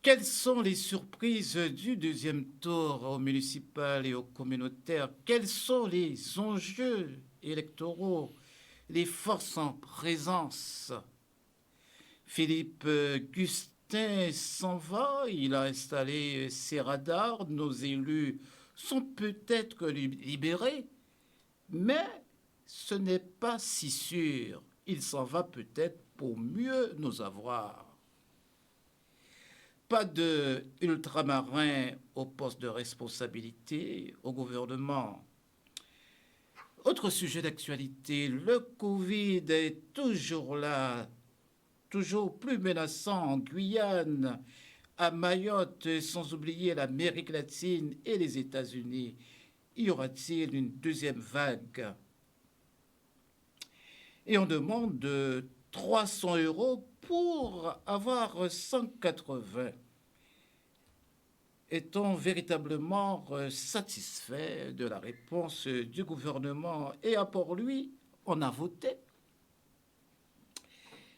Quelles sont les surprises du deuxième tour au municipal et au communautaire? Quels sont les enjeux électoraux, les forces en présence? Philippe Gustin s'en va, il a installé ses radars, nos élus sont peut-être libérés, mais ce n'est pas si sûr. Il s'en va peut-être pour mieux nous avoir. Pas de ultramarins au poste de responsabilité au gouvernement. Autre sujet d'actualité, le Covid est toujours là, toujours plus menaçant en Guyane, à Mayotte, sans oublier l'Amérique latine et les États-Unis. Y aura-t-il une deuxième vague? Et on demande 300 € pour avoir 180. Est-on véritablement satisfait de la réponse du gouvernement? Et à pour lui, on a voté.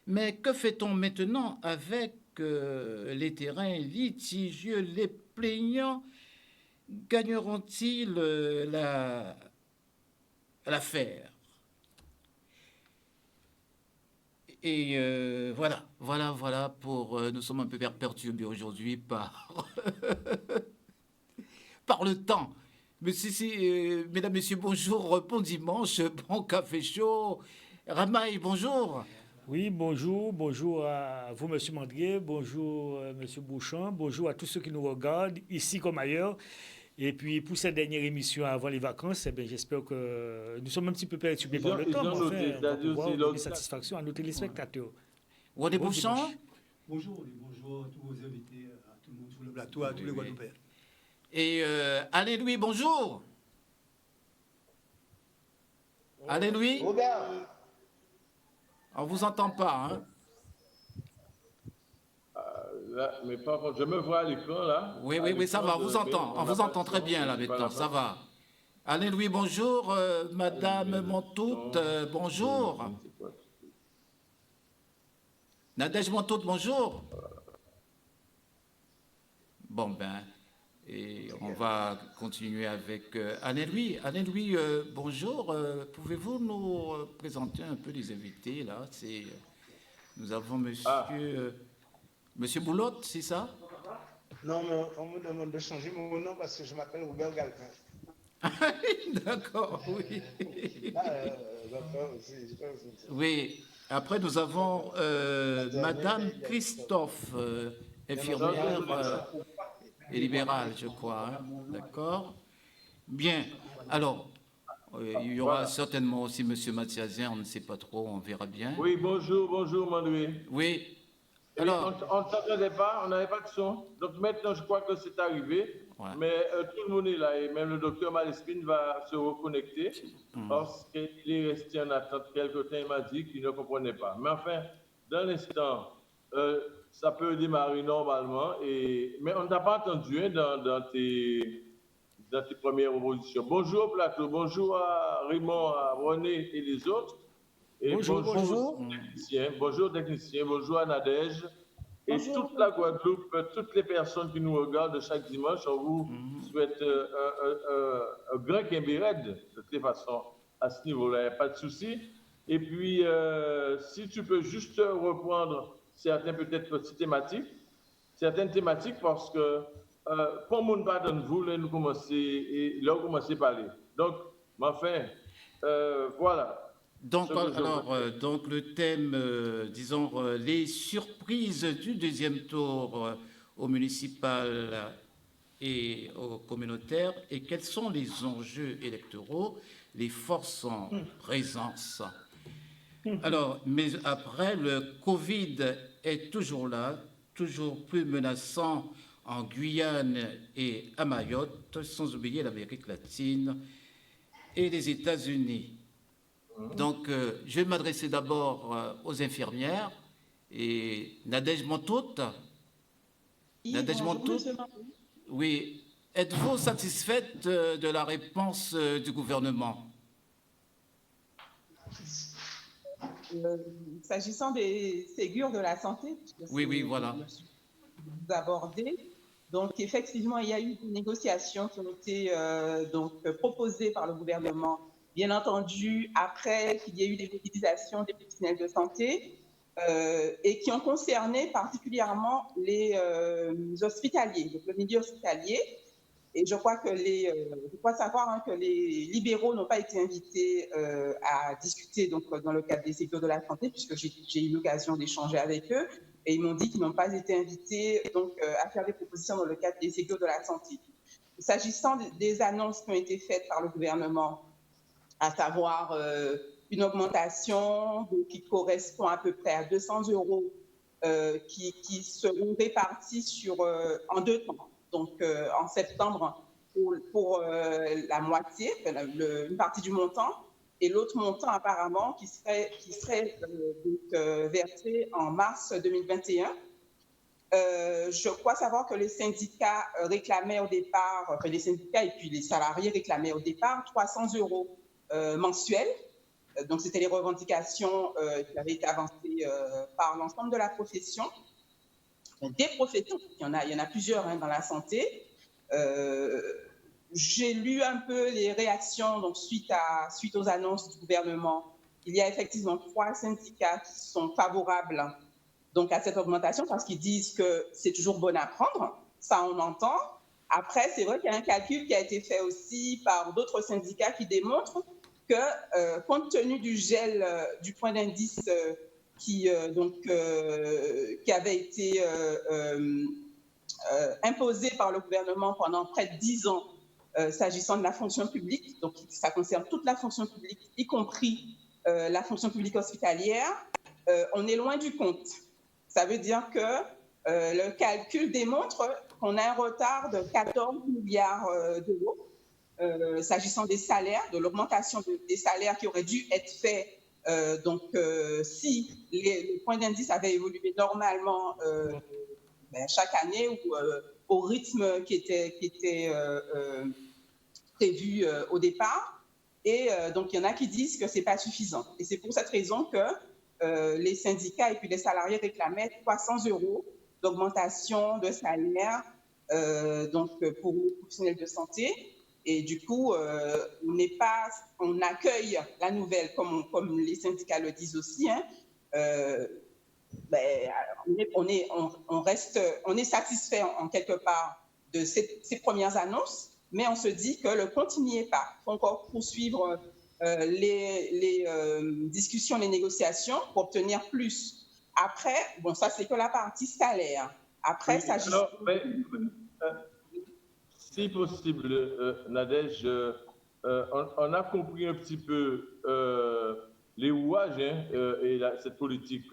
Mais que fait-on maintenant avec les terrains litigieux? Les plaignants gagneront-ils l'affaire? Et voilà pour... nous sommes un peu perturbés aujourd'hui par, par le temps. Mais mesdames, messieurs, bonjour, bon dimanche, bon café chaud. Ramaï, bonjour. Oui, bonjour à vous, Monsieur Mandrier, bonjour, Monsieur Bouchon, bonjour à tous ceux qui nous regardent, ici comme ailleurs. Et puis, pour cette dernière émission avant les vacances, eh bien, j'espère que nous sommes un petit peu perturbés par le temps, mais enfin, on va pouvoir donner satisfaction à nos téléspectateurs. On est Bouchon. Bonjour à tous vos invités, à tout le monde sur le plateau, à tous les Guadeloupéens. Et allez Louis, bonjour. Allez Louis. On vous entend pas, hein? Là, mais par contre, je me vois à l'écran, là. Oui, ça va, on vous entend. On vous entend très bien, là, maintenant, ça va. Allez Louis, bonjour. Madame Montoute, bonjour. Nadège Montoute, bonjour. Bon, ben... Et on va continuer avec Anne-Louis. Anne-Louis, bonjour. Pouvez-vous nous présenter un peu les invités là? Nous avons monsieur Boulotte, c'est ça? Non, mais on me demande de changer mon nom parce que je m'appelle Robert Galpin. D'accord, oui. Oui. Après, nous avons Madame Christophe, infirmière... et libéral, je crois. Hein? D'accord. Bien. Alors, il y aura certainement aussi M. Mathiasien, on ne sait pas trop, on verra bien. Oui, bonjour, Mandoué. Oui. Alors, on ne s'entendait pas, on n'avait pas de son. Donc maintenant, je crois que c'est arrivé. Ouais. Mais tout le monde est là, et même le docteur Malespine va se reconnecter parce qu'il est resté en attente quelque temps, il m'a dit qu'il ne comprenait pas. Mais enfin, dans l'instant... ça peut démarrer normalement, mais on ne t'a pas entendu hein, dans tes premières propositions. Bonjour Plateau, bonjour à Raymond, à René et les autres. Et bonjour techniciens, bonjour à Nadège et toute la Guadeloupe, toutes les personnes qui nous regardent chaque dimanche. On vous souhaite un grand Kimbérède, de toute façon, à ce niveau-là, il n'y a pas de souci. Et puis, si tu peux juste reprendre certaines thématiques parce que comme on ne pas dans vous, là, nous commencer à parler. Donc, enfin, voilà. Donc, donc le thème, disons, les surprises du deuxième tour au municipal et au communautaire, et quels sont les enjeux électoraux, les forces en présence. Alors, mais après, le Covid est toujours là, toujours plus menaçant en Guyane et à Mayotte, sans oublier l'Amérique latine et les États-Unis. Donc, je vais m'adresser d'abord aux infirmières Et Nadège Montoute, Oui, Nadège bonjour, Montoute, monsieur Marie. oui, êtes-vous satisfaite de la réponse du gouvernement? Euh, S'agissant des Ségur de la santé, puisque Oui, oui, c'est voilà. le sujet que vous abordez, donc effectivement, il y a eu des négociations qui ont été donc proposées par le gouvernement, bien entendu, après qu'il y ait eu des mobilisations des professionnels de santé et qui ont concerné particulièrement les hospitaliers, donc le milieu hospitalier. Et je crois savoir que les libéraux n'ont pas été invités à discuter donc, dans le cadre des Ségur de la santé, puisque j'ai eu l'occasion d'échanger avec eux, et ils m'ont dit qu'ils n'ont pas été invités donc, à faire des propositions dans le cadre des Ségur de la santé. S'agissant des annonces qui ont été faites par le gouvernement, à savoir une augmentation qui correspond à peu près à 200 € qui seront répartis en 2 temps. Donc, en septembre, pour la moitié, une partie du montant, et l'autre montant apparemment qui serait versé en mars 2021. Je crois savoir que les syndicats réclamaient au départ, les syndicats et puis les salariés réclamaient au départ 300 € mensuels. Donc, c'était les revendications qui avaient été avancées par l'ensemble de la profession. Des professions, il y en a plusieurs dans la santé. J'ai lu un peu les réactions donc, suite aux annonces du gouvernement. Il y a effectivement 3 syndicats qui sont favorables donc, à cette augmentation parce qu'ils disent que c'est toujours bon à prendre. Ça, on entend. Après, c'est vrai qu'il y a un calcul qui a été fait aussi par d'autres syndicats qui démontrent que, compte tenu du gel du point d'indice qui avait été imposé par le gouvernement pendant près de 10 ans s'agissant de la fonction publique, donc ça concerne toute la fonction publique, y compris la fonction publique hospitalière, on est loin du compte. Ça veut dire que le calcul démontre qu'on a un retard de 14 milliards d'euros s'agissant des salaires, de l'augmentation des salaires qui auraient dû être faits si le point d'indice avait évolué normalement chaque année ou au rythme qui était prévu au départ. Et donc, il y en a qui disent que ce n'est pas suffisant. Et c'est pour cette raison que les syndicats et puis les salariés réclamaient 300 € d'augmentation de salaire pour les professionnels de santé. Et du coup, on accueille la nouvelle, comme les syndicats le disent aussi. On est satisfait en quelque part de ces premières annonces, mais on se dit que le compte n'y est pas. Il faut encore poursuivre les discussions, les négociations pour obtenir plus. Après, bon, ça c'est que la partie salaire. Après, oui, si possible, Nadège, on a compris un petit peu les rouages et cette politique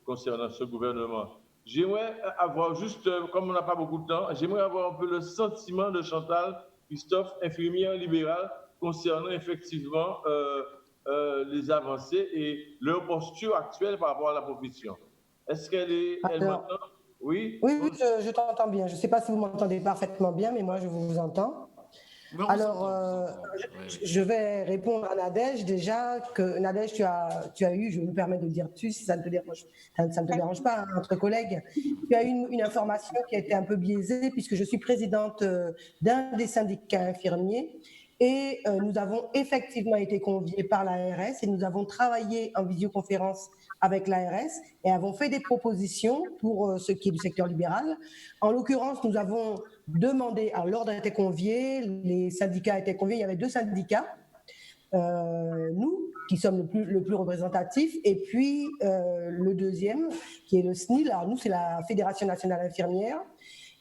concernant ce gouvernement. J'aimerais avoir juste, comme on n'a pas beaucoup de temps, j'aimerais avoir un peu le sentiment de Chantal Christophe, infirmière libérale, concernant effectivement les avancées et leur posture actuelle par rapport à la profession. Est-ce qu'elle m'entend? Oui, oui, je t'entends bien. Je ne sais pas si vous m'entendez parfaitement bien, mais moi, je vous entends. Alors, je vais répondre à Nadège. Déjà, que Nadège, tu as eu, je me permets de dire tu, si ça ne te dérange pas, entre collègues, tu as eu une information qui a été un peu biaisée, puisque je suis présidente d'un des syndicats infirmiers. Et nous avons effectivement été conviés par l'ARS et nous avons travaillé en visioconférence avec l'ARS et avons fait des propositions pour ce qui est du secteur libéral. En l'occurrence, nous avons demandé, alors l'ordre était convié, les syndicats étaient conviés, il y avait 2 syndicats, nous, qui sommes le plus représentatif, et puis le deuxième, qui est le SNIL, alors nous, c'est la Fédération nationale infirmière.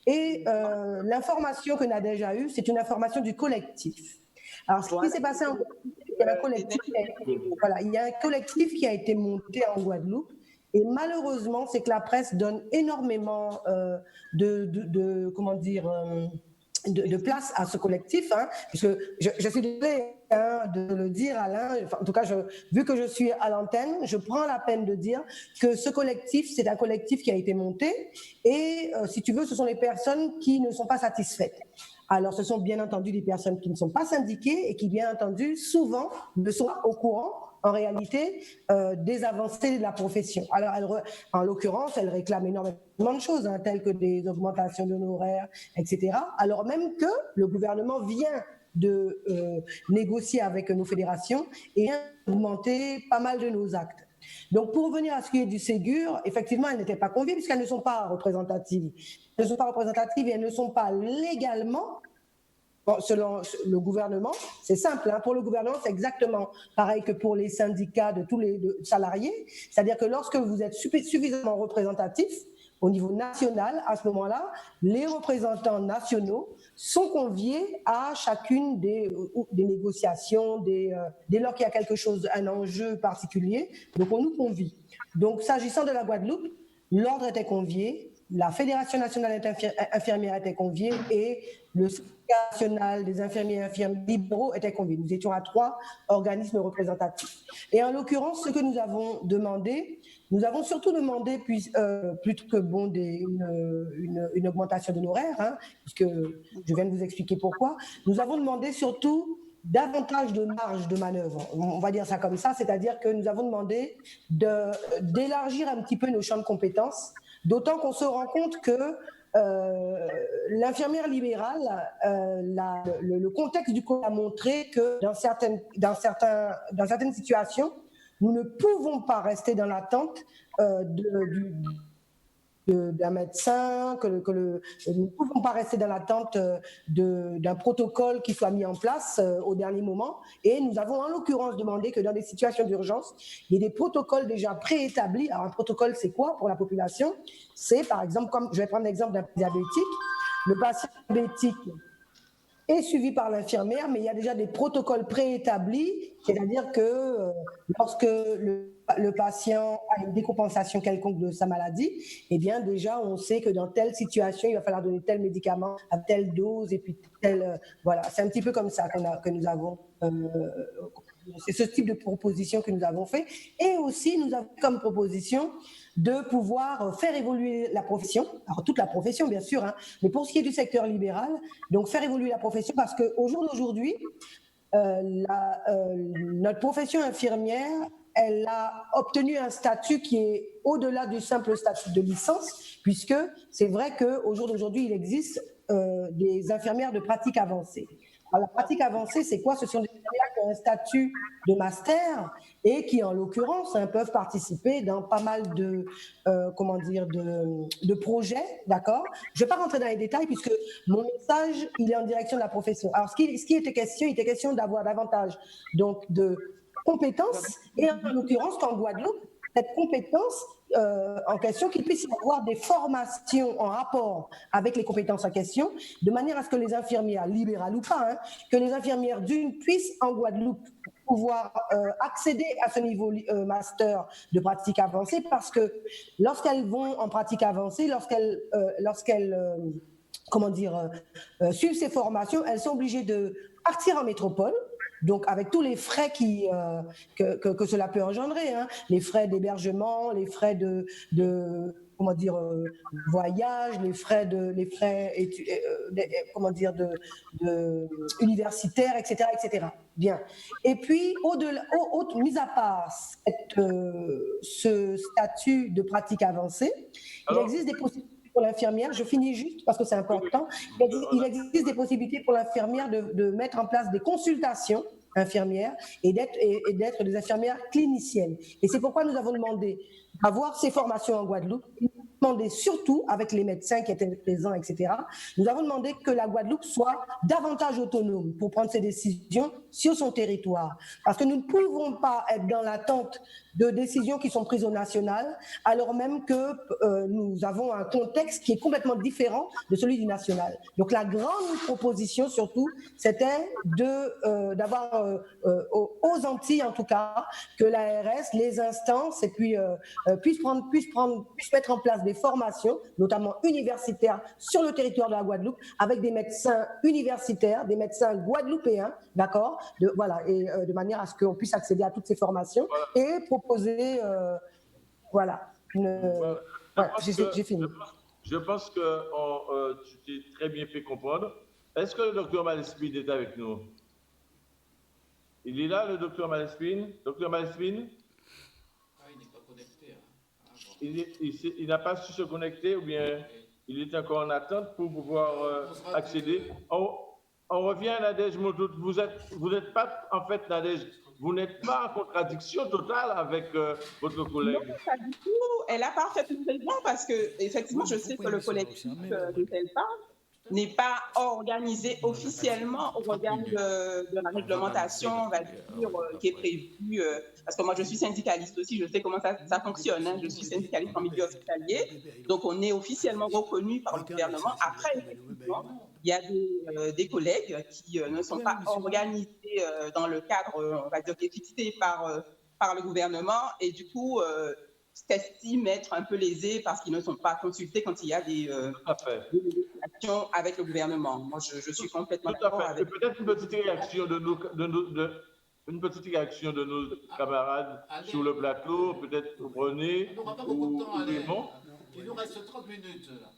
Et l'information que Nadège a eue, c'est une information du collectif. Alors, ce qui s'est passé en Guadeloupe, il y a un collectif qui a été monté en Guadeloupe. Et malheureusement, c'est que la presse donne énormément de place à ce collectif, hein, puisque je suis désolée de le dire, Alain, en tout cas, vu que je suis à l'antenne, je prends la peine de dire que ce collectif, c'est un collectif qui a été monté et, si tu veux, ce sont les personnes qui ne sont pas satisfaites. Alors, ce sont bien entendu des personnes qui ne sont pas syndiquées et qui, bien entendu, souvent ne sont pas au courant, en réalité, des avancées de la profession. Alors, en l'occurrence, elle réclame énormément de choses, hein, telles que des augmentations d'honoraires, etc., alors même que le gouvernement vient de négocier avec nos fédérations et augmenter pas mal de nos actes. Donc, pour revenir à ce qui est du Ségur, effectivement, elles n'étaient pas conviées puisqu'elles ne sont pas représentatives. Elles ne sont pas représentatives et elles ne sont pas légalement, selon le gouvernement. C'est simple, hein, pour le gouvernement, c'est exactement pareil que pour les syndicats de tous les salariés. C'est-à-dire que lorsque vous êtes suffisamment représentatif au niveau national, à ce moment-là, les représentants nationaux sont conviés à chacune des négociations, dès lors qu'il y a quelque chose, un enjeu particulier. Donc, on nous convie. Donc, s'agissant de la Guadeloupe, l'ordre était convié, la Fédération nationale infirmière était conviée et le syndicat national des infirmiers et infirmiers libéraux était convié. Nous étions à 3 organismes représentatifs. Et en l'occurrence, ce que nous avons demandé, nous avons surtout demandé, plutôt que une augmentation d'honoraires, hein, puisque je viens de vous expliquer pourquoi, nous avons demandé surtout davantage de marge de manœuvre, on va dire ça comme ça, c'est-à-dire que nous avons demandé d'élargir un petit peu nos champs de compétences, d'autant qu'on se rend compte que l'infirmière libérale, le contexte du Covid a montré que dans certaines situations, nous ne pouvons pas rester dans l'attente d'un médecin, nous ne pouvons pas rester dans l'attente d'un protocole qui soit mis en place au dernier moment. Et nous avons en l'occurrence demandé que dans des situations d'urgence, il y ait des protocoles déjà préétablis. Alors un protocole, c'est quoi pour la population? C'est par exemple, comme je vais prendre l'exemple d'un diabétique, le patient diabétique est suivi par l'infirmière, mais il y a déjà des protocoles préétablis, c'est-à-dire que lorsque le patient a une décompensation quelconque de sa maladie, eh bien déjà on sait que dans telle situation, il va falloir donner tel médicament à telle dose et puis voilà, c'est un petit peu comme ça que nous avons. C'est ce type de proposition que nous avons fait. Et aussi, nous avons comme proposition de pouvoir faire évoluer la profession, alors toute la profession bien sûr, hein, mais pour ce qui est du secteur libéral, donc faire évoluer la profession parce qu'au jour d'aujourd'hui, notre profession infirmière, elle a obtenu un statut qui est au-delà du simple statut de licence, puisque c'est vrai qu'au jour d'aujourd'hui, il existe des infirmières de pratique avancée. Alors, la pratique avancée, c'est quoi? Ce sont des infirmières qui ont un statut de master et qui, en l'occurrence, peuvent participer dans pas mal de projets, d'accord? Je ne vais pas rentrer dans les détails puisque mon message, il est en direction de la profession. Alors, ce qui était question, il était question d'avoir davantage donc, de compétences et, en l'occurrence, qu'en Guadeloupe, cette compétence en question, qu'il puisse y avoir des formations en rapport avec les compétences en question, de manière à ce que les infirmières, libérales ou pas, hein, que les infirmières d'une puissent en Guadeloupe pouvoir accéder à ce niveau master de pratique avancée, parce que lorsqu'elles vont en pratique avancée, lorsqu'elles suivent ces formations, elles sont obligées de partir en métropole. Donc, avec tous les frais que cela peut engendrer, hein, les frais d'hébergement, les frais de voyage, les frais universitaires, etc., etc. Bien. Et puis, mis à part ce statut de pratique avancée, il existe des possibilités pour l'infirmière, je finis juste parce que c'est important, il existe des possibilités pour l'infirmière de mettre en place des consultations infirmières et d'être des infirmières cliniciennes. Et c'est pourquoi nous avons demandé d'avoir ces formations en Guadeloupe, demandé surtout avec les médecins qui étaient présents, etc. Nous avons demandé que la Guadeloupe soit davantage autonome pour prendre ses décisions sur son territoire. Parce que nous ne pouvons pas être dans l'attente de décisions qui sont prises au national, alors même que nous avons un contexte qui est complètement différent de celui du national. Donc la grande proposition surtout, c'était d'avoir aux Antilles en tout cas, que l'ARS, les instances, et puis puissent mettre en place des formations, notamment universitaires, sur le territoire de la Guadeloupe, avec des médecins universitaires, des médecins guadeloupéens, d'accord, de manière à ce qu'on puisse accéder à toutes ces formations et proposer, j'ai fini. Je pense que tu t'es très bien fait comprendre. Est-ce que le docteur Malespine est avec nous? Il est là, le docteur Malespine? Docteur Malespine? Il n'est pas connecté. Hein. Il n'a pas su se connecter ou bien il est encore en attente pour pouvoir accéder. On revient à Nadège Moutout. Vous n'êtes pas, en fait, Nadège, vous n'êtes pas en contradiction totale avec votre collègue. Non, pas du tout. Elle a parfaitement raison parce que, effectivement, je sais que le collectif de Telpa n'est pas organisé officiellement au regard de la réglementation, on va dire, qui est prévue. Parce que moi, je suis syndicaliste aussi, je sais comment ça fonctionne. Hein. Je suis syndicaliste en milieu hospitalier, donc on est officiellement reconnu par le gouvernement. Après, effectivement, il y a des collègues qui ne sont pas organisés dans le cadre, on va dire, qui est fixé par le gouvernement, et du coup, s'estiment être un peu lésés parce qu'ils ne sont pas consultés quand il y a des négociations avec le gouvernement. Moi, je suis complètement d'accord avec. Peut-être une petite réaction de nos camarades sur le plateau, peut-être René ou Raymond. Il nous reste 30 minutes. Là.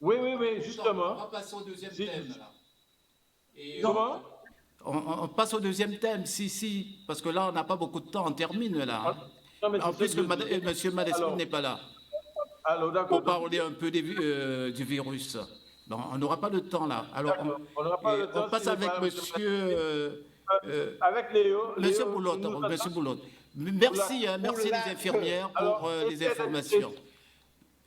Oui, justement. On va passer au deuxième thème. Là. Et, comment on passe au deuxième thème, si, parce que là, on n'a pas beaucoup de temps, on termine là. En plus, M. Malespine n'est pas là. Alors, pour parler un peu du virus. Bon, on n'aura pas le temps là. Alors, on passe avec monsieur... avec Léo. Monsieur Boulotte. Merci, merci les infirmières pour les informations.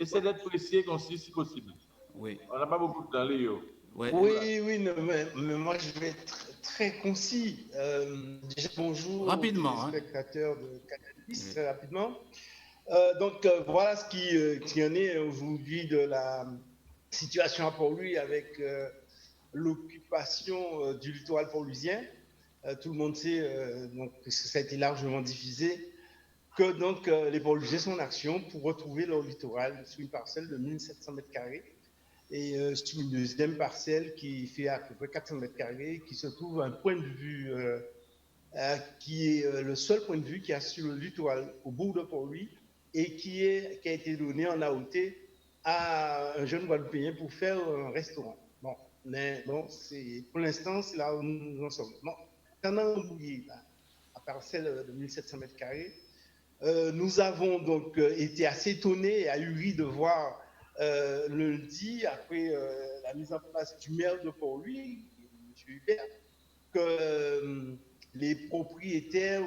Essaie d'être précis et concis si possible. Oui. On n'a pas beaucoup de temps, Léo. Ouais. Oui, mais moi je vais être très concis. Déjà, bonjour rapidement, aux spectateurs de Canal+, très rapidement. Donc voilà ce qui en est aujourd'hui de la situation à Port-Louis avec l'occupation du littoral port-louisien. Tout le monde sait, donc, que ça a été largement diffusé, que donc, les Port-Louisiens sont en action pour retrouver leur littoral sur une parcelle de 1700 m². Et sur une deuxième parcelle qui fait à peu près 400 m², qui se trouve un point de vue qui est le seul point de vue qu'il y a sur le littoral au bout de Port-Louis et qui a été donné en AOT à un jeune Guadeloupéen pour faire un restaurant. Mais pour l'instant, c'est là où nous en sommes. Pendant la parcelle de 1700 m², nous avons donc été assez étonnés et ahuris de voir lundi, après la mise en place du maire de Port-Louis, M. Hubert, que les propriétaires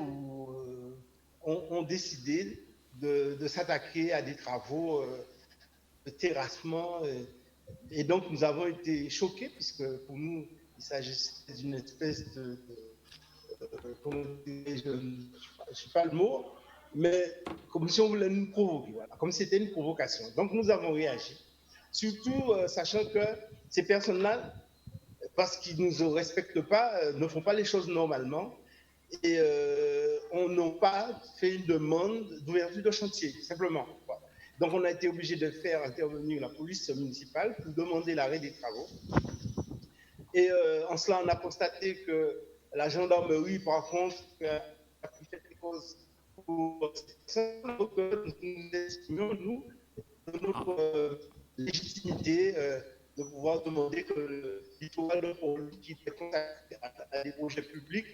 ont décidé de s'attaquer à des travaux de terrassement. Et donc, nous avons été choqués, puisque pour nous, il s'agissait d'une espèce je ne sais pas le mot, mais comme si on voulait nous provoquer, voilà, comme si c'était une provocation. Donc nous avons réagi, surtout sachant que ces personnes-là, parce qu'ils ne nous respectent pas, ne font pas les choses normalement et n'ont pas fait une demande d'ouverture de chantier, simplement. Voilà. Donc on a été obligé de faire intervenir la police municipale pour demander l'arrêt des travaux. Et en cela, on a constaté que la gendarmerie, par contre, a pu faire des causes pour que nous estimions, nous, notre légitimité de pouvoir demander que le littoral de Port-Louis, qui est consacré à des projets publics,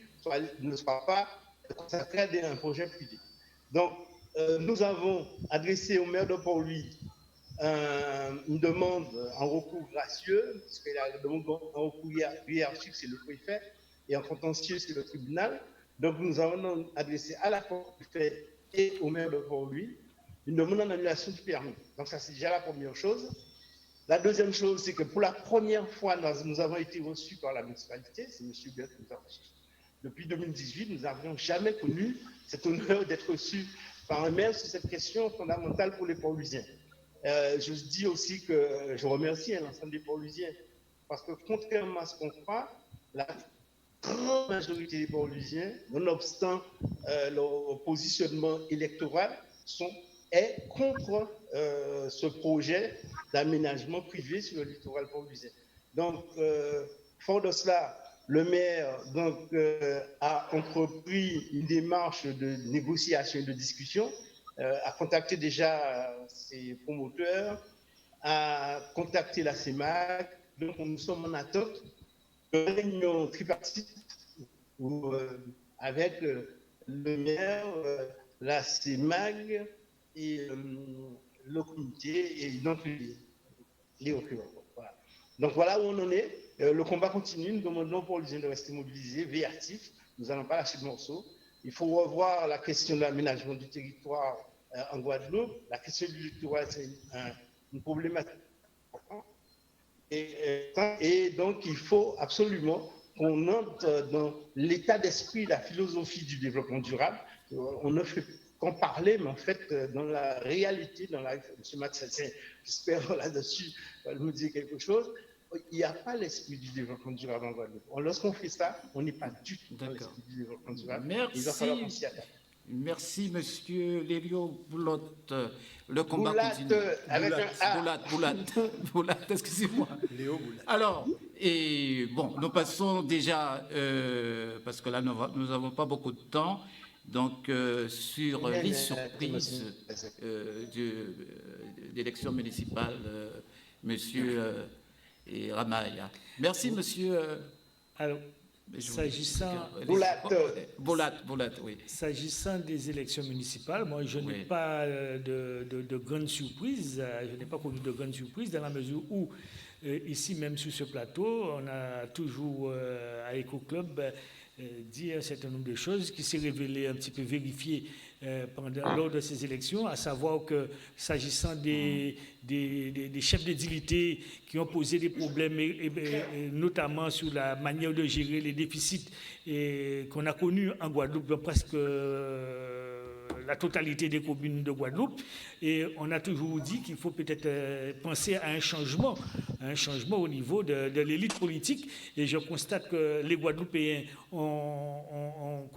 ne soit pas consacré à un projet privé. Donc, nous avons adressé au maire de Port-Louis une demande en recours gracieux, parce que la demande en recours hiérarchique, c'est le préfet, et en contentieux, c'est le tribunal. Donc, nous avons adressé à la préfet et au maire de Port-Louis une demande en annulation du permis. Donc, ça, c'est déjà la première chose. La deuxième chose, c'est que pour la première fois, nous avons été reçus par la municipalité, c'est M. Hubert qui nous a reçus. Depuis 2018, nous n'avions jamais connu cet honneur d'être reçus par un maire sur cette question fondamentale pour les Port-Louisiens. Je dis aussi que je remercie l'ensemble des Port-Louisiens parce que contrairement à ce qu'on croit, la grande majorité des Port-Louisiens, nonobstant leur positionnement électoral, est contre ce projet d'aménagement privé sur le littoral port-louisien. Donc, fort de cela, le maire a entrepris une démarche de négociation et de discussion, a contacté déjà ses promoteurs, a contacté la CEMAC. Donc, nous sommes en attente de réunion tripartite avec le maire, la CEMAG et le comité et donc les occurrents. Voilà. Donc, voilà où on en est. Le combat continue. Nous demandons pour les de rester mobilisés, veiller actifs. Nous n'allons pas lâcher de morceaux. Il faut revoir la question de l'aménagement du territoire en Guadeloupe. La question du littoral, c'est une problématique. Et donc, il faut absolument qu'on entre dans l'état d'esprit, la philosophie du développement durable. On ne fait qu'en parler, mais en fait, dans la réalité, M. Matsatien, j'espère là-dessus, nous dire quelque chose. Il n'y a pas l'esprit du développement durable en Guadeloupe. Lorsqu'on fait ça, on n'est pas du tout dans l'esprit du développement durable. Merci. Il va falloir qu'on s'y attaque. Merci, monsieur Lélio Boulat. Le combat continue. Avec un A. Boulat, excusez-moi. Léo Boulat. Alors, et bon, nous passons déjà, parce que là, nous n'avons pas beaucoup de temps, donc sur les surprises d'élection municipale, monsieur Ramaya. Merci, monsieur. Alors, s'agissant oui. S'agissant des élections municipales, moi, je n'ai pas de grandes surprises. Je n'ai pas connu de grandes surprises dans la mesure où, ici, même sur ce plateau, on a toujours, à Eco-Club, dit un certain nombre de choses qui s'est révélé un petit peu vérifiées lors de ces élections, à savoir que s'agissant des chefs d'édilité qui ont posé des problèmes, notamment sur la manière de gérer les déficits qu'on a connus en Guadeloupe dans presque la totalité des communes de Guadeloupe. Et on a toujours dit qu'il faut peut-être penser à un changement au niveau de l'élite politique. Et je constate que les Guadeloupéens ont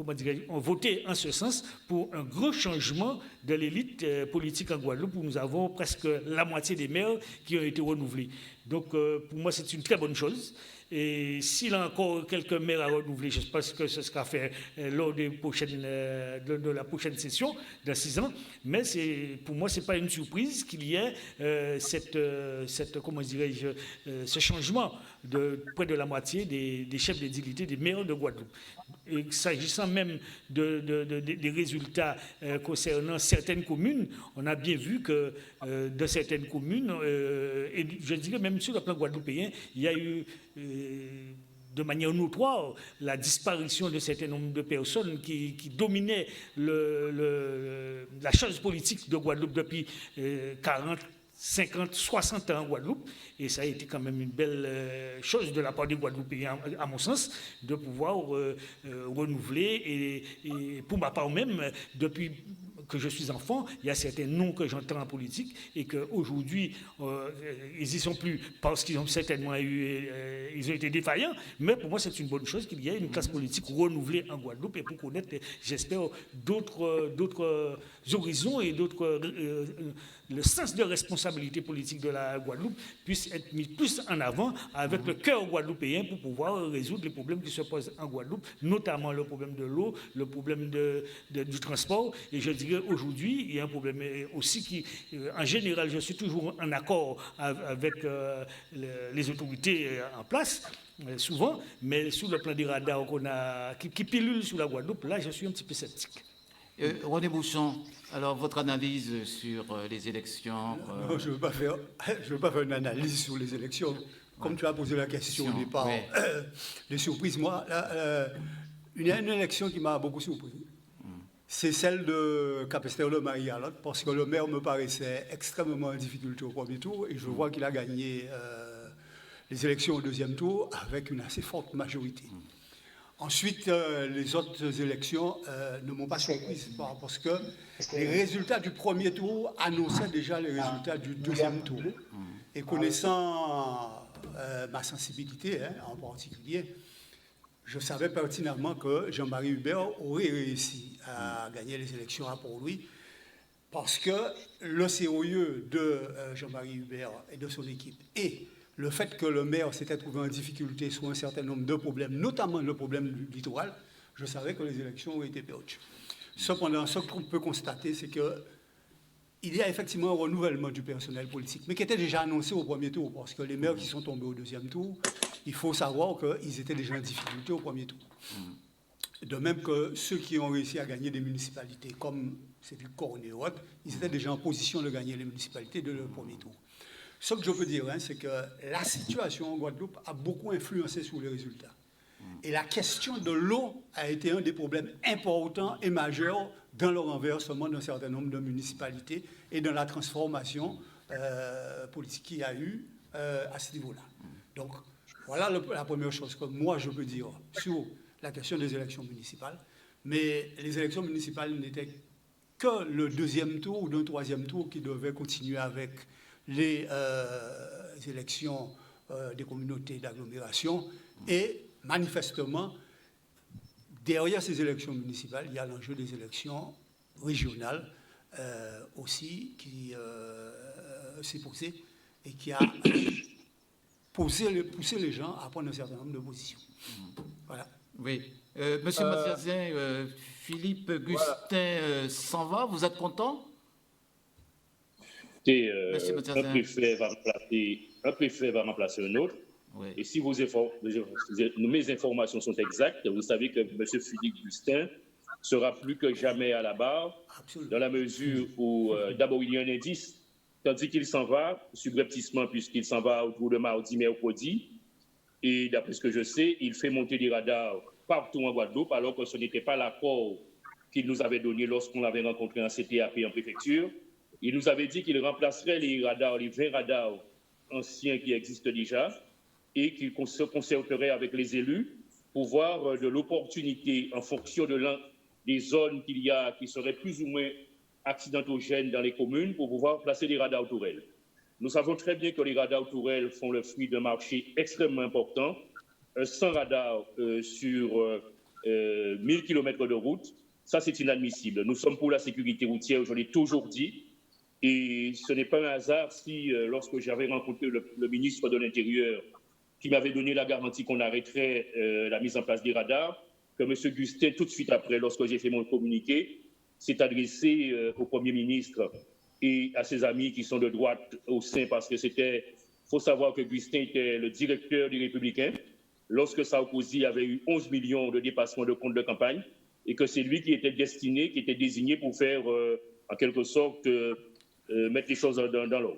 voté en ce sens pour un gros changement de l'élite politique en Guadeloupe, où nous avons presque la moitié des maires qui ont été renouvelés. Donc, pour moi, c'est une très bonne chose. Et s'il y a encore quelques maires à renouveler, je pense que ce sera fait lors de la prochaine session, dans 6 ans. Mais pour moi, ce n'est pas une surprise qu'il y ait ce changement de près de la moitié des chefs d'édilité, des maires de Guadeloupe. Et s'agissant même des résultats concernant certaines communes, on a bien vu que dans certaines communes, et je dirais même sur le plan guadeloupéen, il y a eu de manière notoire la disparition de certain nombre de personnes qui dominaient la chose politique de Guadeloupe depuis 40, 50, 60 ans en Guadeloupe, et ça a été quand même une belle chose de la part des Guadeloupéens, à mon sens, de pouvoir renouveler, et pour ma part même, depuis que je suis enfant, il y a certains noms que j'entends en politique et qu'aujourd'hui, ils n'y sont plus parce qu'ils ont certainement ils ont été défaillants, mais pour moi, c'est une bonne chose qu'il y ait une classe politique renouvelée en Guadeloupe et pour connaître, j'espère, d'autres horizons et le sens de responsabilité politique de la Guadeloupe puisse être mis plus en avant avec le cœur guadeloupéen pour pouvoir résoudre les problèmes qui se posent en Guadeloupe, notamment le problème de l'eau, le problème du transport. Et je dirais aujourd'hui, il y a un problème aussi qui, en général, je suis toujours en accord avec les autorités en place, souvent, mais sur le plan des radars qui pilulent sur la Guadeloupe, là, je suis un petit peu sceptique. René Bouchon, alors votre analyse sur les élections Non, je ne veux pas faire une analyse sur les élections. Comme tu as posé la question au départ, les surprises, moi, il y a une élection qui m'a beaucoup surpris. C'est celle de Capesterre-le-Marie à l'autre, parce que le maire me paraissait extrêmement en difficulté au premier tour, et je vois qu'il a gagné les élections au deuxième tour avec une assez forte majorité. Ensuite, les autres élections ne m'ont pas surprise parce que les résultats du premier tour annonçaient déjà les résultats du deuxième tour. Et connaissant ma sensibilité en particulier, je savais pertinemment que Jean-Marie Hubert aurait réussi à gagner les élections pour lui parce que le sérieux de Jean-Marie Hubert et de son équipe et le fait que le maire s'était trouvé en difficulté sur un certain nombre de problèmes, notamment le problème du littoral, je savais que les élections auraient été perdues. Cependant, ce qu'on peut constater, c'est qu'il y a effectivement un renouvellement du personnel politique, mais qui était déjà annoncé au premier tour, parce que les maires qui sont tombés au deuxième tour, il faut savoir qu'ils étaient déjà en difficulté au premier tour. De même que ceux qui ont réussi à gagner des municipalités, comme Cédric Cornet et autres, ils étaient déjà en position de gagner les municipalités de leur premier tour. Ce que je peux dire, c'est que la situation en Guadeloupe a beaucoup influencé sur les résultats. Et la question de l'eau a été un des problèmes importants et majeurs dans le renversement d'un certain nombre de municipalités et dans la transformation politique qu'il y a eu à ce niveau-là. Donc, voilà la première chose que moi je peux dire sur la question des élections municipales. Mais les élections municipales n'étaient que le deuxième tour ou le troisième tour qui devait continuer avec les élections des communautés d'agglomération. Et manifestement, derrière ces élections municipales, il y a l'enjeu des élections régionales aussi qui s'est posé et qui a poussé les gens à prendre un certain nombre de positions. Voilà. Oui. Monsieur Mathiasien, Philippe Gustin s'en va, vous êtes content? Un préfet va remplacer un autre. Oui. Et si mes informations sont exactes, vous savez que M. Philippe Gustin sera plus que jamais à la barre. Absolument. Dans la mesure où, d'abord, il y a un indice, tandis qu'il s'en va, subrepticement, puisqu'il s'en va autour de mardi, mercredi. Et d'après ce que je sais, il fait monter des radars partout en Guadeloupe, alors que ce n'était pas l'accord qu'il nous avait donné lorsqu'on l'avait rencontré en CTAP en préfecture. Il nous avait dit qu'il remplacerait les 20 radars anciens qui existent déjà et qu'il se concerterait avec les élus pour voir de l'opportunité en fonction des zones qu'il y a qui seraient plus ou moins accidentogènes dans les communes pour pouvoir placer des radars tourelles. Nous savons très bien que les radars tourelles font le fruit d'un marché extrêmement important. 100 radars sur 1000 km de route, ça c'est inadmissible. Nous sommes pour la sécurité routière, je l'ai toujours dit. Et ce n'est pas un hasard si, lorsque j'avais rencontré le ministre de l'Intérieur, qui m'avait donné la garantie qu'on arrêterait la mise en place des radars, que M. Gustin, tout de suite après, lorsque j'ai fait mon communiqué, s'est adressé au Premier ministre et à ses amis qui sont de droite au sein, parce que il faut savoir que Gustin était le directeur des Républicains, lorsque Sarkozy avait eu 11 millions de dépassements de compte de campagne, et que c'est lui qui était destiné, qui était désigné pour faire, en quelque sorte, mettre les choses dans l'ordre.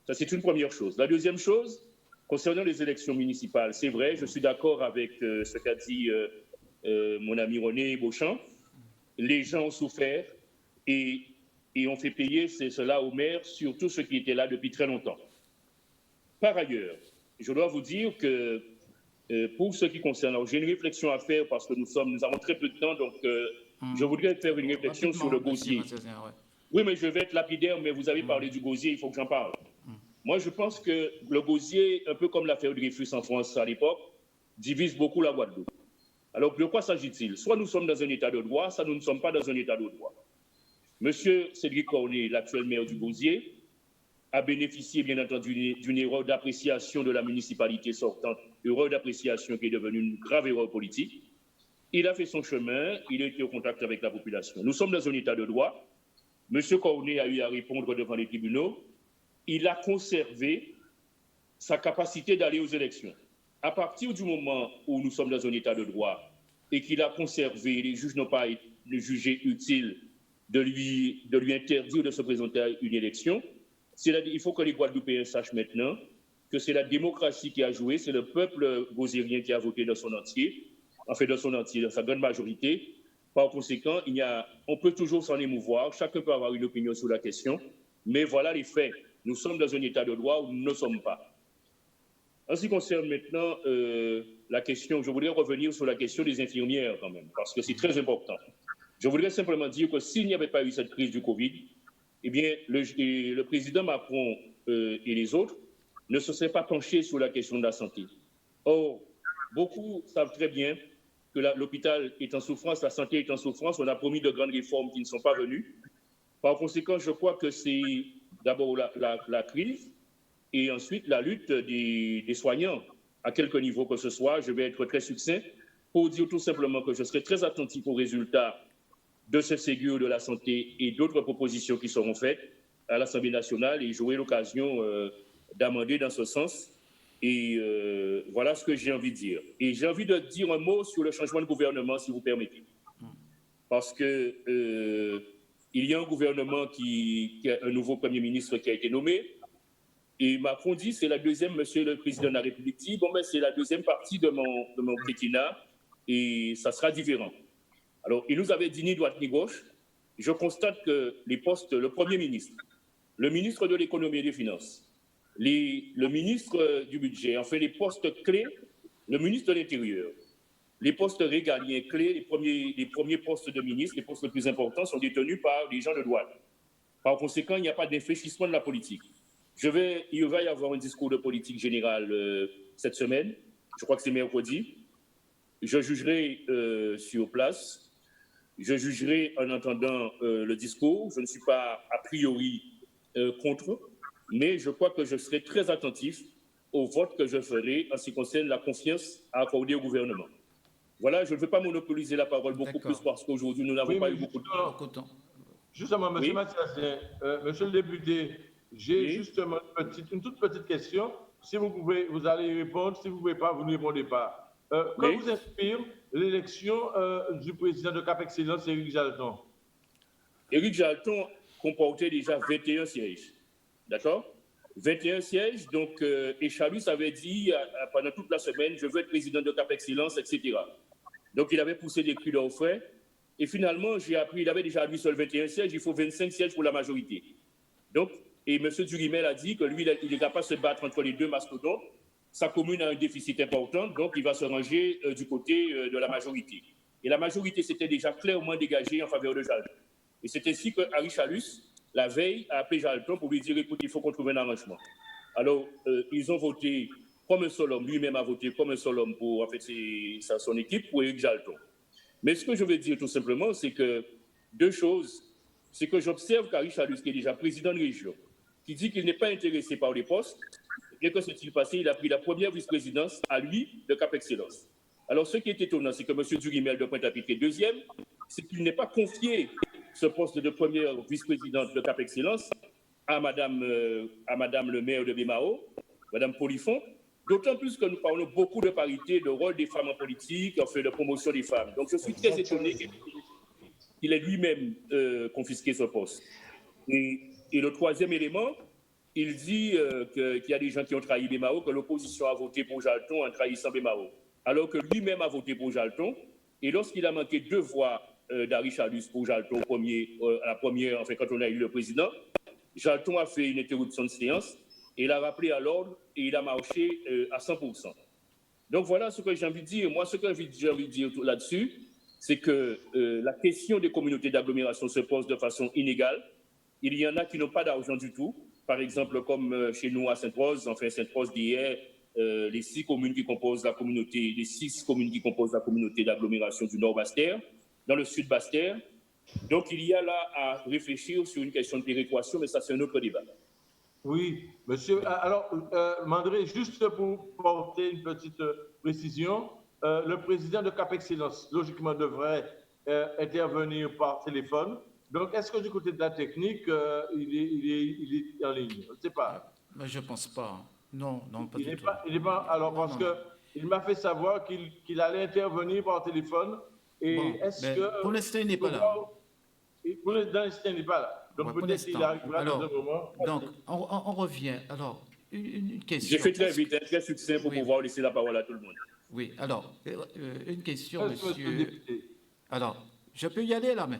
Ça, c'est une première chose. La deuxième chose, concernant les élections municipales, c'est vrai, je suis d'accord avec ce qu'a dit mon ami René Beauchamp. Les gens ont souffert et ont fait payer cela aux maires, surtout ceux qui étaient là depuis très longtemps. Par ailleurs, je dois vous dire que pour ce qui concerne, alors j'ai une réflexion à faire parce que nous avons très peu de temps, donc je voudrais faire une réflexion sur le gosier. Oui, mais je vais être lapidaire, mais vous avez parlé du gosier, il faut que j'en parle. Moi, je pense que le gosier, un peu comme l'affaire Dreyfus en France à l'époque, divise beaucoup la Guadeloupe. Alors, de quoi s'agit-il? Soit nous sommes dans un état de droit, soit nous ne sommes pas dans un état de droit. Monsieur Cédric Cornet, l'actuel maire du Gosier, a bénéficié, bien entendu, d'une erreur d'appréciation de la municipalité sortante, erreur d'appréciation qui est devenue une grave erreur politique. Il a fait son chemin, il a été en contact avec la population. Nous sommes dans un état de droit. Monsieur Cornet a eu à répondre devant les tribunaux. Il a conservé sa capacité d'aller aux élections. À partir du moment où nous sommes dans un état de droit et qu'il a conservé, les juges n'ont pas jugé utile de lui interdire de se présenter à une élection, il faut que les Guadeloupéens sachent maintenant que c'est la démocratie qui a joué, c'est le peuple gosérien qui a voté dans son entier, dans sa grande majorité. Par conséquent, on peut toujours s'en émouvoir, chacun peut avoir une opinion sur la question, mais voilà les faits. Nous sommes dans un état de droit où nous ne sommes pas. En ce qui concerne maintenant la question, je voudrais revenir sur la question des infirmières quand même, parce que c'est très important. Je voudrais simplement dire que s'il n'y avait pas eu cette crise du Covid, eh bien, le président Macron et les autres ne se seraient pas penchés sur la question de la santé. Or, beaucoup savent très bien que l'hôpital est en souffrance, la santé est en souffrance, on a promis de grandes réformes qui ne sont pas venues. Par conséquent, je crois que c'est d'abord la crise et ensuite la lutte des soignants, à quelque niveau que ce soit. Je vais être très succinct pour dire tout simplement que je serai très attentif aux résultats de ce Ségur de la santé et d'autres propositions qui seront faites à l'Assemblée nationale et j'aurai l'occasion d'amender dans ce sens. Et voilà ce que j'ai envie de dire. Et j'ai envie de dire un mot sur le changement de gouvernement, si vous permettez. Parce que il y a un gouvernement qui a un nouveau Premier ministre qui a été nommé. Et Macron dit, c'est la deuxième, monsieur le président de la République dit, bon ben c'est la deuxième partie de mon quinquennat et ça sera différent. Alors, il nous avait dit ni droite ni gauche. Je constate que les postes, le Premier ministre, le ministre de l'économie et des finances, le ministre du budget, enfin les postes clés, le ministre de l'Intérieur, les postes régaliens clés, les premiers postes de ministre, les postes les plus importants sont détenus par les gens de droite. Par conséquent, il n'y a pas d'infléchissement de la politique. Il va y avoir un discours de politique générale cette semaine, je crois que c'est mercredi. Je jugerai sur place. Je jugerai en entendant le discours. Je ne suis pas a priori contre, mais je crois que je serai très attentif au vote que je ferai en ce qui concerne la confiance à accorder au gouvernement. Voilà, je ne veux pas monopoliser la parole beaucoup plus parce qu'aujourd'hui, nous n'avons pas eu beaucoup de temps. Justement, M. Mathias, monsieur le député, j'ai justement une toute petite question. Si vous pouvez, vous allez y répondre. Si vous ne pouvez pas, vous ne répondez pas. Quand vous inspire l'élection du président de Cap Excellence, Éric Jalton? Éric Jalton comportait déjà 21 sièges. D'accord? 21 sièges. Donc, Échalus avait dit pendant toute la semaine, je veux être président de Cap Excellence, etc. Donc, il avait poussé des cris d'orfraie. Et finalement, j'ai appris, il avait déjà lui seul 21 sièges, il faut 25 sièges pour la majorité. Donc, et M. Durimel a dit que lui, il n'est capable de se battre entre les deux mastodontes. Sa commune a un déficit important, donc il va se ranger du côté de la majorité. Et la majorité s'était déjà clairement dégagée en faveur de Jalton. Et c'est ainsi que Harry Chalus, la veille, a appelé Jalton pour lui dire, écoute, il faut qu'on trouve un arrangement. Alors, ils ont voté comme un seul homme, lui-même a voté comme un seul homme pour, en fait, son équipe, pour Éric Jalton. Mais ce que je veux dire tout simplement, c'est que deux choses, c'est que j'observe qu'Harry Chalus, qui est déjà président de région, qui dit qu'il n'est pas intéressé par les postes, et que s'est-il passé, il a pris la première vice-présidence à lui de Cap Excellence. Alors, ce qui est étonnant, c'est que M. Durimel de Pointe-à-Pitre est deuxième, c'est qu'il n'est pas confié ce poste de première vice-présidente de Cap Excellence à Madame le maire de Bémao, Madame Polifon, d'autant plus que nous parlons beaucoup de parité, de rôle des femmes en politique, enfin de promotion des femmes. Donc, je suis très étonné qu'il ait lui-même confisqué ce poste. Et le troisième élément, il dit qu'il y a des gens qui ont trahi Bémao, que l'opposition a voté pour Jalton en trahissant Bémao. Alors que lui-même a voté pour Jalton. Et lorsqu'il a manqué 2 voix d'Harry Chalus pour Jalton à la première, enfin, quand on a eu le président, Jalton a fait une interruption de séance et il a rappelé à l'ordre et il a marché à 100%. Donc voilà ce que j'ai envie de dire. Moi, ce que j'ai envie de dire là-dessus, c'est que la question des communautés d'agglomération se pose de façon inégale. Il y en a qui n'ont pas d'argent du tout. Par exemple, comme chez nous à Sainte-Rose, enfin Sainte-Rose d'hier, les 6 communes qui composent la communauté, les 6 communes qui composent la communauté d'agglomération du Nord Basse-Terre, dans le Sud Basse-Terre. Donc il y a là à réfléchir sur une question de péréquation, mais ça c'est un autre débat. Oui, monsieur. Alors, Mandré, juste pour porter une petite précision, le président de Cap Excellence, logiquement, devrait intervenir par téléphone. Donc, est-ce que du côté de la technique, il est en ligne? Je ne sais pas. Mais je ne pense pas. Non, pas du tout. Il n'est pas. Alors, parce qu'il m'a fait savoir qu'il allait intervenir par téléphone. Et bon, est-ce que. Pour l'instant, il n'est pas là. Pour l'instant, il n'est pas là. Donc, peut-être qu'il arrivera dans un moment. Donc, on revient. Alors, une question. J'ai fait très vite, très succinct pour pouvoir laisser la parole à tout le monde. Oui, alors, une question, monsieur. Alors, je peux y aller là, mais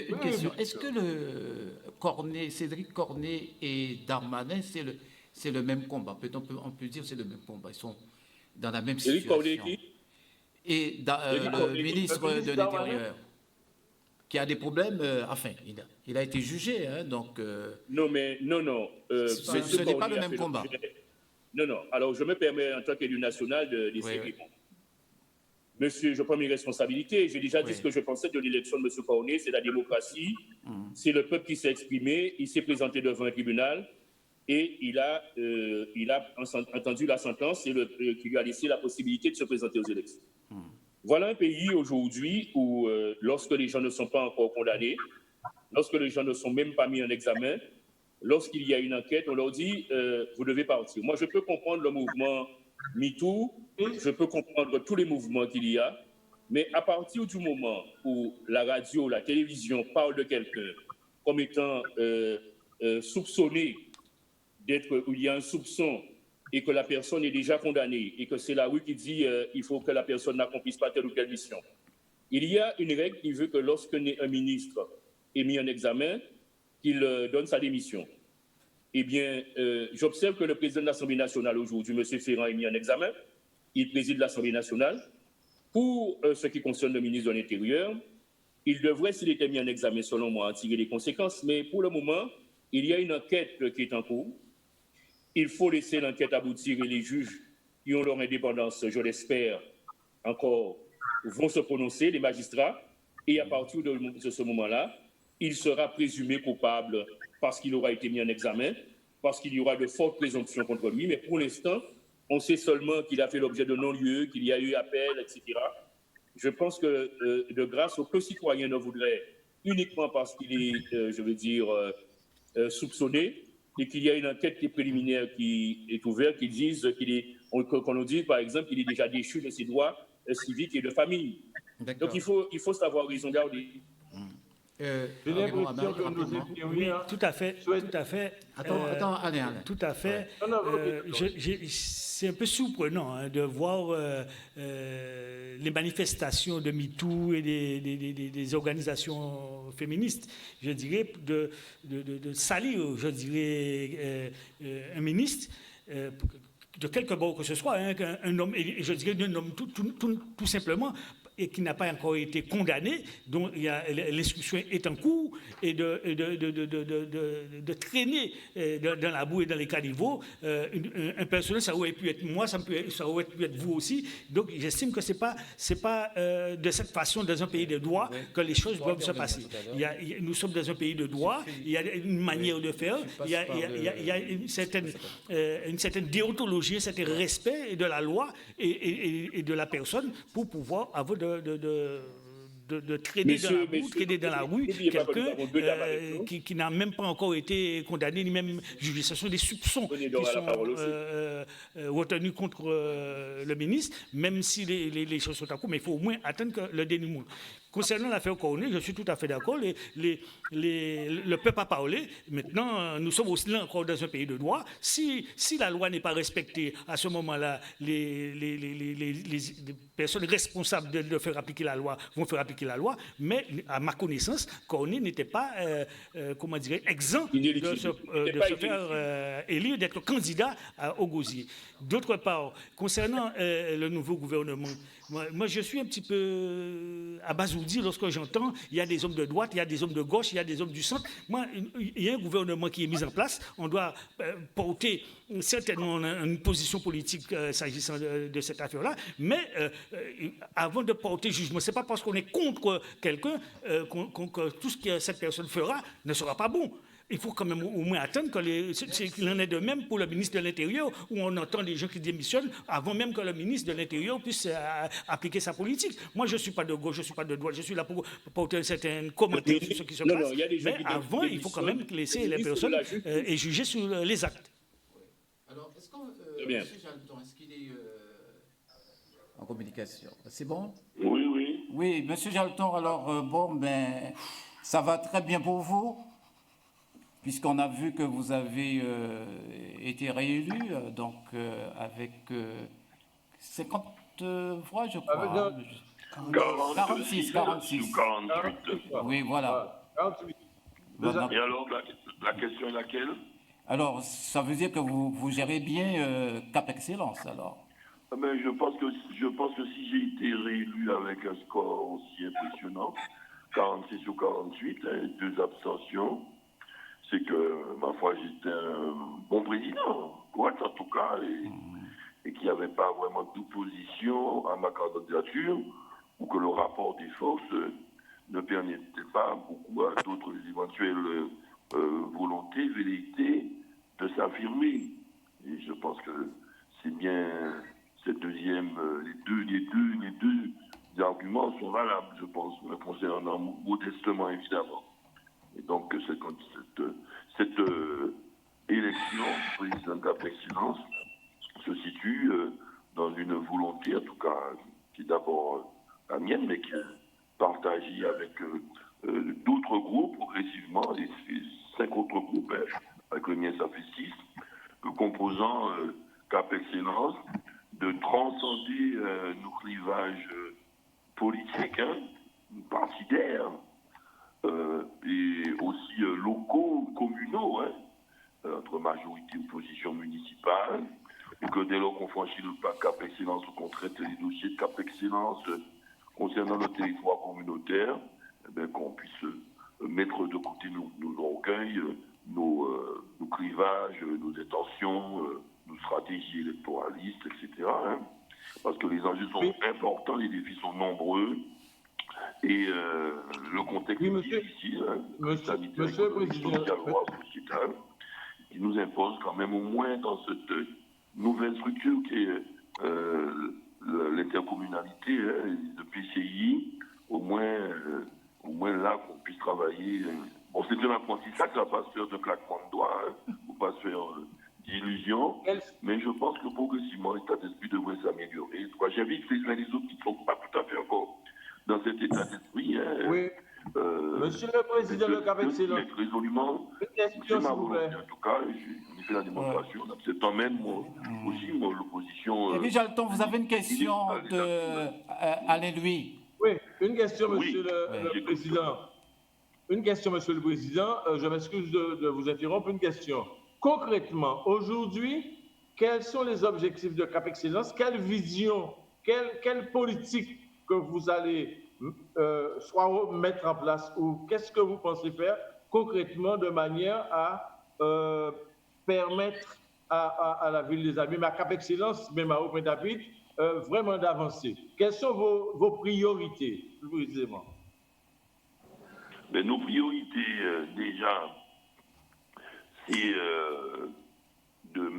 une question. Est-ce que Cédric Cornet et Darmanin, c'est le même combat? On peut dire que c'est le même combat. Ils sont dans la même situation. Cédric Cornet qui? Et le ministre de l'Intérieur, qui a des problèmes, enfin, il a été jugé, hein, donc... Non. ce n'est pas le même combat. Non. Alors, je me permets, en tant qu'élu national, de laisser répondre. Monsieur, je prends mes responsabilités. J'ai déjà dit ce que je pensais de l'élection de M. Cornet. C'est la démocratie. C'est le peuple qui s'est exprimé. Il s'est présenté devant un tribunal et il a entendu la sentence qui lui a laissé la possibilité de se présenter aux élections. Voilà un pays aujourd'hui où, lorsque les gens ne sont pas encore condamnés, lorsque les gens ne sont même pas mis en examen, lorsqu'il y a une enquête, on leur dit vous devez partir. Moi, je peux comprendre le mouvement MeToo, je peux comprendre tous les mouvements qu'il y a, mais à partir du moment où la radio, la télévision parle de quelqu'un comme étant soupçonné où il y a un soupçon et que la personne est déjà condamnée et que c'est la rue qui dit il faut que la personne n'accomplisse pas telle ou telle mission. Il y a une règle qui veut que lorsqu'un ministre est mis en examen, qu'il donne sa démission. Eh bien, j'observe que le président de l'Assemblée nationale aujourd'hui, M. Ferrand, est mis en examen. Il préside l'Assemblée nationale. Pour ce qui concerne le ministre de l'Intérieur, il devrait, s'il était mis en examen, selon moi, en tirer les conséquences. Mais pour le moment, il y a une enquête qui est en cours. Il faut laisser l'enquête aboutir et les juges qui ont leur indépendance, je l'espère, encore, vont se prononcer, les magistrats. Et à partir de ce moment-là, il sera présumé coupable parce qu'il aura été mis en examen, parce qu'il y aura de fortes présomptions contre lui. Mais pour l'instant, on sait seulement qu'il a fait l'objet de non-lieu, qu'il y a eu appel, etc. Je pense que, de grâce, aucun citoyen ne voudrait, uniquement parce qu'il est, soupçonné, et qu'il y a une enquête qui est préliminaire qui est ouverte, qu'on nous dise, par exemple, qu'il est déjà déchu de ses droits civiques et de famille. Donc il faut savoir raison garder. Oui, tout à fait. Attends, allez. Tout à fait. C'est un peu surprenant de voir les manifestations de MeToo et des organisations féministes, je dirais, de salir, je dirais, un ministre. De quelque bord que ce soit, un homme, et je dirais un homme tout simplement, et qui n'a pas encore été condamné, dont l'instruction est en cours, et de traîner dans la boue et dans les caniveaux, un personnage, ça aurait pu être moi, ça aurait pu être vous aussi. Donc j'estime que c'est pas de cette façon, dans un pays de droit, que les choses doivent se passer. Nous sommes dans un pays de droit, il y a une manière de faire, il y a une certaine déontologie, un certain respect de la loi et de la personne pour pouvoir avoir de traîner dans la rue quelqu'un qui n'a même pas encore été condamné ni même jugé. Ce sont des soupçons qui sont retenus contre le ministre, même si les choses sont en cours, mais il faut au moins attendre le dénouement. Concernant l'affaire Cornet, je suis tout à fait d'accord. Le peuple a parlé. Maintenant, nous sommes aussi là encore dans un pays de droit. Si la loi n'est pas respectée, à ce moment-là, les personnes responsables de faire appliquer la loi vont faire appliquer la loi. Mais à ma connaissance, Cornet n'était pas, exempt de se faire élire, d'être candidat au gosier. D'autre part, concernant le nouveau gouvernement, moi, je suis un petit peu abasourdi lorsque j'entends il y a des hommes de droite, il y a des hommes de gauche, il y a des hommes du centre. Moi, il y a un gouvernement qui est mis en place. On doit porter certainement une position politique s'agissant de cette affaire-là. Mais avant de porter jugement, ce n'est pas parce qu'on est contre quelqu'un que tout ce que cette personne fera ne sera pas bon. Il faut quand même au moins attendre qu'il en est de même pour le ministre de l'Intérieur, où on entend des gens qui démissionnent avant même que le ministre de l'Intérieur puisse appliquer sa politique. Moi, je ne suis pas de gauche, je ne suis pas de droite, je suis là pour porter un certain commentaire sur ce qui se passe. Mais avant, il faut quand même laisser les personnes et juger sur les actes. Alors, est-ce que M. Jalton, est-ce qu'il est en communication? C'est bon? Oui. Oui, M. Jalton, alors, ça va très bien pour vous? Puisqu'on a vu que vous avez été réélu, avec 50 voix, je crois. 46. Oui, voilà. 48. Et alors, la question est laquelle? Alors, ça veut dire que vous gérez bien Cap Excellence, alors? Mais je pense que si j'ai été réélu avec un score aussi impressionnant, 46 sur 48, 2 abstentions, c'est que, ma foi, j'étais un bon président, correct en tout cas, et qu'il n'y avait pas vraiment d'opposition à ma candidature, ou que le rapport des forces ne permettait pas beaucoup à d'autres éventuelles volontés, velléités de s'affirmer. Et je pense que c'est bien cette deuxième, les deux arguments sont valables, je pense, me concernant modestement évidemment. Et donc cette élection président Cap Excellence se situe dans une volonté, en tout cas, qui est d'abord la mienne, mais qui est partagée avec d'autres groupes progressivement, et 5 autres groupes, avec le mien ça fait 6, composant Cap Excellence, de transcender nos clivages politiques, partidaires, et aussi locaux, communaux, entre majorité et opposition municipale, et que dès lors qu'on franchit le pas Cap Excellence, qu'on traite les dossiers de Cap Excellence concernant le territoire communautaire, qu'on puisse mettre de côté nos orgueils, nos clivages, nos intentions, nos stratégies électoralistes, etc. Parce que les enjeux sont importants, les défis sont nombreux, et le contexte est difficile, sanitaire, économique, social, sociétal, qui nous impose quand même, au moins dans cette nouvelle structure qui est l'intercommunalité, le PCI, au moins là qu'on puisse travailler. Bon, c'est un apprentissage, ça ne va pas se faire de claquement de doigts, il ne faut pas se faire d'illusions, mais je pense que progressivement, l'état d'esprit devrait s'améliorer. J'invite les uns et les autres qui ne sont pas tout à fait encore dans cet état d'esprit. Oui. Monsieur le Président de Cap Excellence, résolument, c'est ma volonté. En tout cas, j'ai fait la démonstration. C'est emmène aussi l'opposition. Et puis, Jalton, vous avez une question Alain Louis. Oui, une question, Monsieur le Président. Une question, Monsieur le Président. Je m'excuse de vous interrompre. Une question. Concrètement, aujourd'hui, quels sont les objectifs de Cap Excellence? Quelle vision, quelle politique que vous allez soit mettre en place, ou qu'est-ce que vous pensez faire concrètement de manière à permettre à la ville des Amis, mais à Cap Excellence, même à Haut-Pointe-à-Pitre, vraiment d'avancer? Quelles sont vos priorités, plus précisément? Nos priorités, déjà, c'est de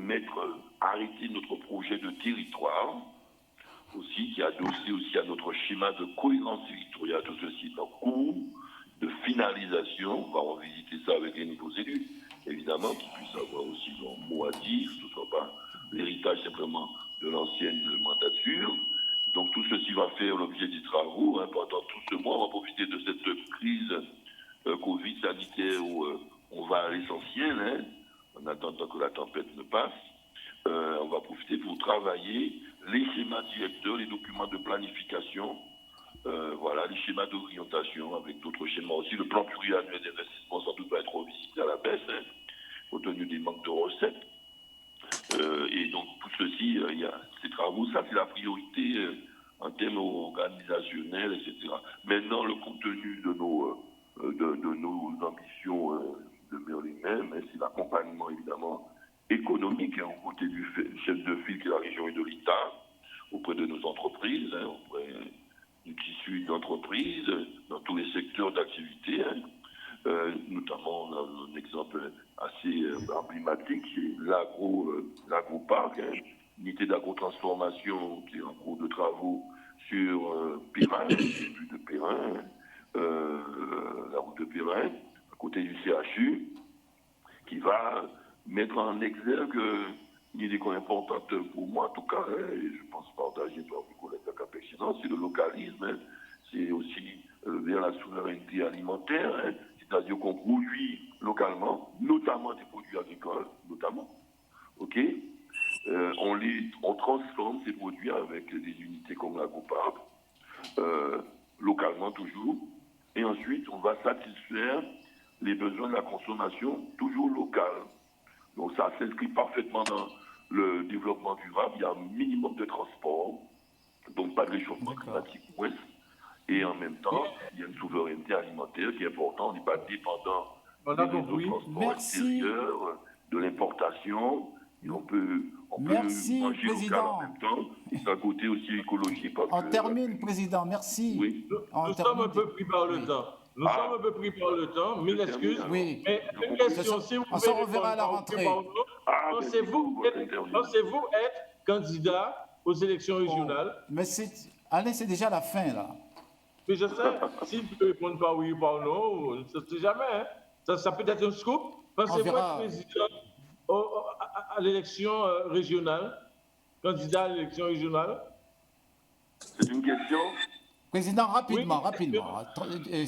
arrêter notre projet de territoire, aussi, qui est adossé aussi à notre schéma de cohérence territoriale. Tout ceci est en cours de finalisation. On va revisiter ça avec les nouveaux élus, évidemment, qui puissent avoir aussi leur mot à dire, ce ne soit pas l'héritage simplement de l'ancienne mandature. Donc tout ceci va faire l'objet des travaux. Pendant tout ce mois, on va profiter de cette crise Covid sanitaire où on va à l'essentiel, en attendant que la tempête ne passe. On va profiter pour travailler les schémas directeurs, les documents de planification, les schémas d'orientation avec d'autres schémas aussi. Le plan pluriannuel d'investissement sans doute va être revisité à la baisse, compte tenu des manques de recettes. Et donc tout ceci, il y a ces travaux, ça c'est la priorité en termes organisationnels, etc. Maintenant, le contenu de nos ambitions demeure les mêmes, c'est l'accompagnement évidemment économique, aux côtés du chef de file qui est la région et de l'État, auprès de nos entreprises, auprès du tissu d'entreprises, dans tous les secteurs d'activité. Notamment, on a un exemple assez emblématique, c'est l'agro-parc, unité d'agro-transformation qui est en cours de travaux sur Périn, plus de Périn, la route de Périn, à côté du CHU, qui va mettre en exergue une idée importante pour moi, en tout cas, et je pense partager par mes collègues de Cap Excellence, c'est le localisme, c'est aussi vers la souveraineté alimentaire, c'est-à-dire qu'on produit localement, notamment des produits agricoles, notamment, ok. On transforme ces produits avec des unités comme l'agro-parc, localement toujours, et ensuite on va satisfaire les besoins de la consommation toujours locale. Donc ça s'inscrit parfaitement le développement durable, il y a un minimum de transport, donc pas de réchauffement climatique. Et en même temps, il y a une souveraineté alimentaire qui est importante. On n'est pas dépendant des réseaux de transport extérieurs, de l'importation. Et on peut manger local en même temps. Et c'est un côté aussi écologique. On termine, Président. Merci. Oui. Nous sommes un peu pris par le temps. Nous sommes un peu pris par le temps. Mille excuses. Oui. Mais une question, si vous on se reverra à la rentrée. Pensez-vous être candidat aux élections régionales? Mais Alain, c'est déjà la fin, là. Mais je sais, s'il ne peut répondre par oui ou par non, on ne sait jamais. Hein. Ça peut être un scoop. Pensez-vous être président à l'élection régionale, candidat à l'élection régionale? C'est une question. Président, rapidement. 10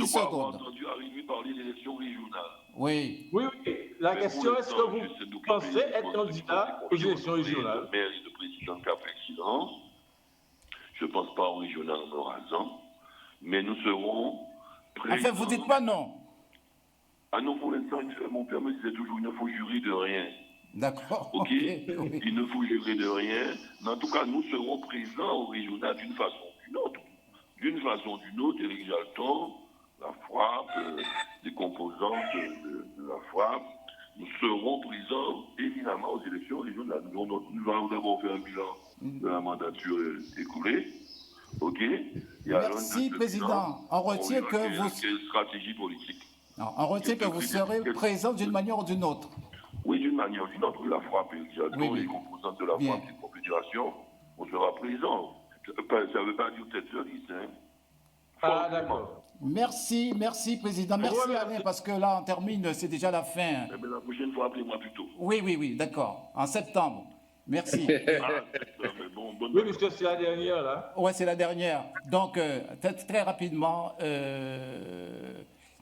secondes. Entendu arriver parler d'élection régionale. Oui. La question, est-ce que vous pensez être candidat aux élections régionales? Le maire et le président qui a fait silence. Je ne pense pas au régional en Morazan. Mais nous serons présents. Enfin, vous ne dites pas non. Ah non, pour l'instant, mon père me disait toujours, il ne faut jurer de rien. D'accord. OK. Il ne faut jurer de rien. Mais en tout cas, nous serons présents au régional d'une façon ou d'une autre. D'une façon ou d'une autre, Éric Jalton, la frappe, les composantes de la frappe, nous serons présents évidemment aux élections régionales. Nous allons d'abord faire un bilan de la mandature écoulée. OK. Merci, Président. On retient que vous... Quelle stratégie politique? Non, on retient que vous serez présent d'une manière ou d'une autre. Oui, d'une manière ou d'une autre. La frappe, les composantes de la frappe, les confédérations, on sera présent. Ça ne veut pas dire tête cerise, hein. Ah, d'accord. Merci, Président. Merci, Alain, parce que là, on termine, c'est déjà la fin. Eh bien, la prochaine fois, appelez-moi plus tôt. Oui, d'accord. En septembre. Merci. Oui, puisque c'est la dernière, là. Oui, c'est la dernière. Donc, très rapidement,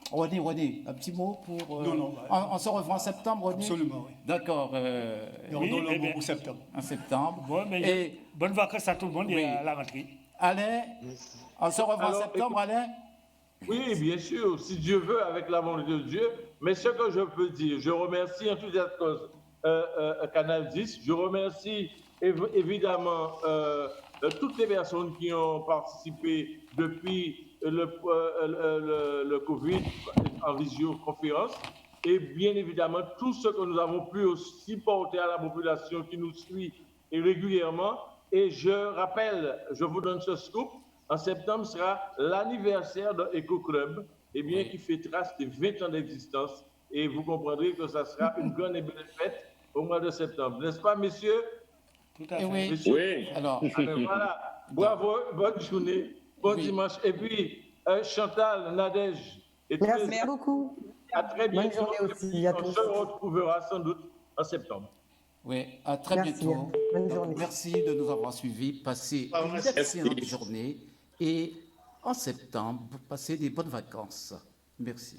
René, un petit mot pour... Non. On se revoit en septembre, René? Absolument, oui. D'accord. Et on donne le mot pour septembre. En septembre. Bon, mais bonnes vacances à tout le monde et à la rentrée. Alain, on se revoit en septembre, Alain? Oui, bien sûr, si Dieu veut, avec la volonté de Dieu. Mais ce que je peux dire, je remercie en toute cette cause Canal 10, je remercie évidemment toutes les personnes qui ont participé depuis le Covid en visioconférence et bien évidemment tout ce que nous avons pu aussi porter à la population qui nous suit régulièrement. Et je rappelle, je vous donne ce scoop, en septembre sera l'anniversaire de Eco Club, qui fêtera ses 20 ans d'existence. Et vous comprendrez que ça sera une grande et belle fête au mois de septembre. N'est-ce pas, messieurs? Tout à fait. Oui. Alors, voilà. Bravo, bonne journée, bon dimanche. Et puis, Chantal, Nadège. Merci beaucoup. À très bientôt. Bonne journée aussi à tous. On se retrouvera sans doute en septembre. Oui, à très bientôt. Bonne journée. Merci de nous avoir suivis. Passez une excellente journée. Et en septembre, vous passez des bonnes vacances. Merci.